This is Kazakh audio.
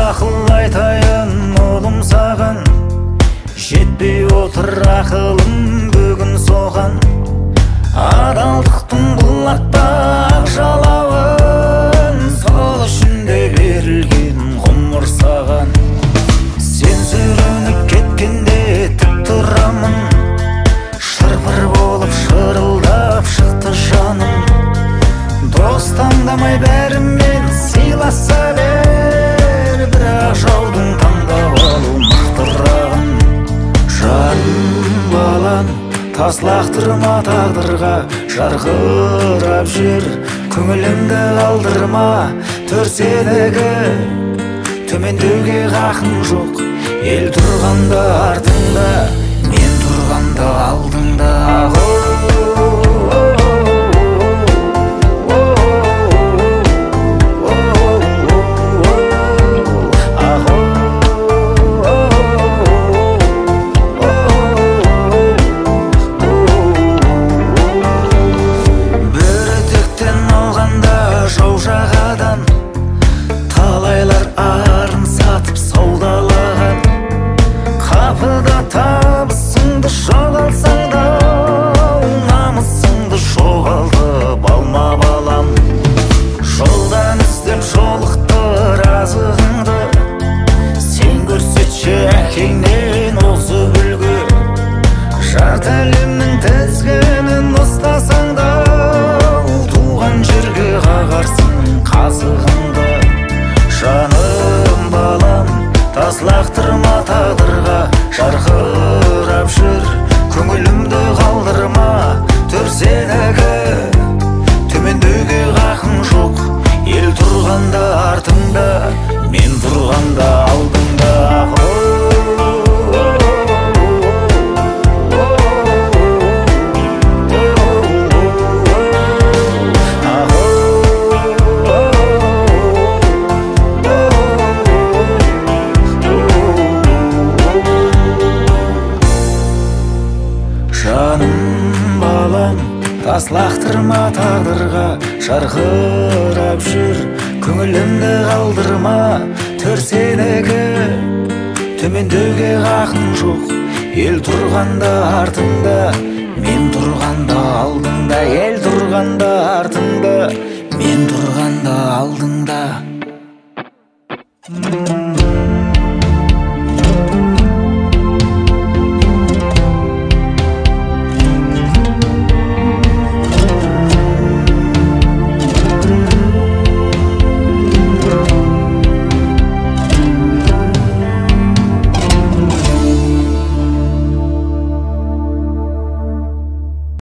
ақыл айтайын ұлым саған, жетпей отыр ақылым бүгін соған. Адалдықтың бұлақтақ жалауын, сол үшін де берілген ғұмыр саған. Сен сүрініп кеткенде тік тұрамын, шыр-пыр болып шырылдап шықты жаным. Дос таңдамай бәрімен сыйласа бер, бірақ жаудың таңдап алу мықтырағын. Жаным балам, тас лақтырма тағдырға, жарқырап жүр, көңіліңді қалдырма. Төрседегі төмендеуге хақың жоқ, ел тұрғанда артыңда, мен тұрғанда алдыңда. Талайлар арын сатып саудалаған, қапыда табысыңды жоғалсаң да, намысыңды жоғалтып алма балам. Жолдан іздеп жолықты разығыңды, сен көрсетші әкеңнен озып үлгі. Жарты әлемнің тізгінін ұстасаң да, туған жерге қағарсың қазығыңды. Жаным балам, тас лақтырма тағдырға, жарқырап жүр, көңілімді қалдырма. Төрседегі төмендеуге хақың жоқ, ел тұрғанда артыңда, мен тұрғанда алдыңда. Жаным балам, тас лақтырма тағдырға, жарқырап жүр, көңілімді қалдырма. Төрседегі төмендеуге хақың жоқ, ел тұрғанда артыңда, мен тұрғанда алдыңда. Ел тұрғанда артыңда, мен тұрғанда алдыңда.